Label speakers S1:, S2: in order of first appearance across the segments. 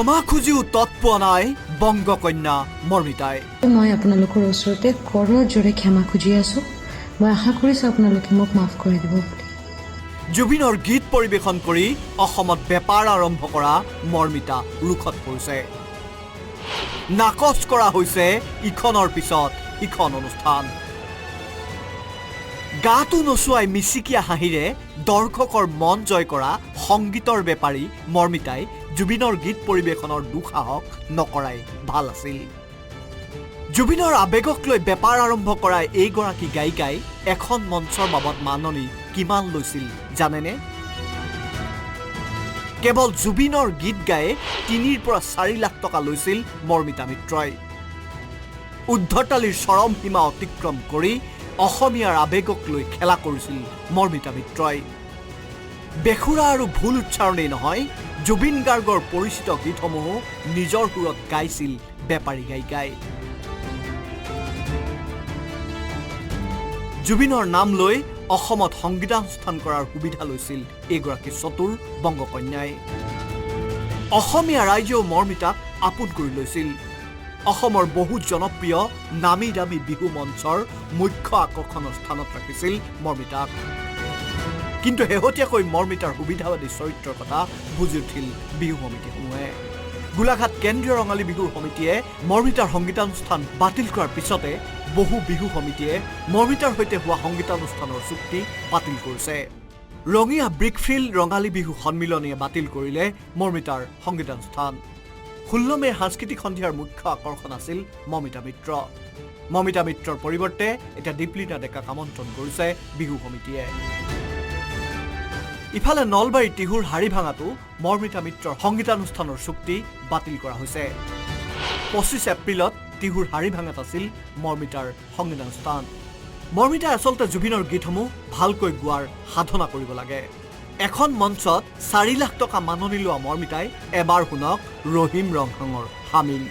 S1: ক্ষমা খুজিও তৎপোৱা নাই বংগকন্যা মৰ্মিতাই।
S2: মই আপোনালোকৰ ওচৰতে কৰৰ জোৰে ক্ষমা খুজি আছোঁ। মই আশা কৰিছোঁ আপোনালোকে মোক মাফ কৰি দিব বুলি।
S1: জুবিনৰ গীত পৰিৱেশন কৰি অসমত বেপাৰ আৰম্ভ কৰা মৰ্মিতা ৰোষত পৰিছে। নাকচ কৰা হৈছে ইখনৰ পিছত ইখন অনুষ্ঠান। গাটো নচুৱাই মিচিকীয়া হাঁহিৰে দৰ্শকৰ মন জয় কৰা সংগীতৰ বেপাৰী মৰ্মিতাই জুবিনৰ গীত পৰিৱেশনৰ দুঃসাহস নকৰাই ভাল আছিল। জুবিনৰ আৱেগক লৈ বেপাৰ আৰম্ভ কৰা এইগৰাকী গায়িকাই এখন মঞ্চৰ বাবদ মাননি কিমান লৈছিল জানেনে? কেৱল জুবিনৰ গীত গায়ে ৩ পৰা ৪ লাখ টকা লৈছিল মৰ্মিতা মিত্ৰই। উদ্ধতালিৰ চৰম সীমা অতিক্ৰম কৰি অসমীয়াৰ আৱেগক লৈ খেলা কৰিছিল মৰ্মিতা মিত্ৰই। বেসুৰা আৰু ভুল উচ্চাৰণেই নহয়, জুবিন গাৰ্গৰ পৰিচিত গীতসমূহো নিজৰ সুৰত গাইছিল বেপাৰী গায়িকাই। জুবিনৰ নাম লৈ অসমত সংগীতানুষ্ঠান কৰাৰ সুবিধা লৈছিল এইগৰাকী চতুৰ বংগকন্যাই। অসমীয়া ৰাইজেও মৰ্মিতাক আপোন কৰি লৈছিল। অসমৰ বহু জনপ্ৰিয় নামী দামী বিহু মঞ্চৰ মুখ্য আকৰ্ষণৰ স্থানত ৰাখিছিল মৰ্মিতাক। কিন্তু শেহতীয়াকৈ মৰ্মিতাৰ সুবিধাবাদী চৰিত্ৰৰ কথা বুজি উঠিল বিহু সমিতিসমূহে। গোলাঘাট কেন্দ্ৰীয় ৰঙালী বিহুৰ সমিতিয়ে মৰ্মিতাৰ সংগীতানুষ্ঠান বাতিল কৰাৰ পিছতে বহু বিহু সমিতিয়ে মৰ্মিতাৰ সৈতে হোৱা সংগীতানুষ্ঠানৰ চুক্তি বাতিল কৰিছে। ৰঙীয়া ব্ৰিকফিল্ড ৰঙালী বিহু সন্মিলনীয়ে বাতিল কৰিলে মৰ্মিতাৰ সংগীতানুষ্ঠান। 16 মে'ৰ সাংস্কৃতিক সন্ধিয়াৰ মুখ্য আকৰ্ষণ আছিল মৰ্মিতা মিত্ৰ। মৰ্মিতা মিত্ৰৰ পৰিৱৰ্তে এতিয়া দীপলিনা ডেকাক আমন্ত্ৰণ কৰিছে বিহু সমিতিয়ে। ইফালে নলবাৰীৰ টিহুৰ হাৰিভাঙাতো মৰ্মিতা মিত্ৰৰ সংগীতানুষ্ঠানৰ চুক্তি বাতিল কৰা হৈছে। 25 এপ্ৰিলত টিহুৰ হাৰিভাঙাত আছিল মৰ্মিতাৰ সংগীতানুষ্ঠান। মৰ্মিতাই আচলতে জুবিনৰ গীতসমূহ ভালকৈ গোৱাৰ সাধনা কৰিব লাগে। এখন মঞ্চত 4 লাখ টকা মাননি লোৱা মৰ্মিতাই এবাৰ শুনক ৰহিম ৰংহাঙৰ হামিং।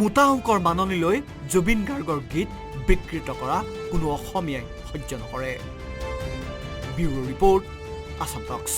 S1: মোটা অংকৰ মাননি লৈ জুবিন গাৰ্গৰ গীত বিকৃত কৰা কোনো অসমীয়াই সহ্য নকৰে। ব্যুৰো ৰিপৰ্ট, আসাম টক্স।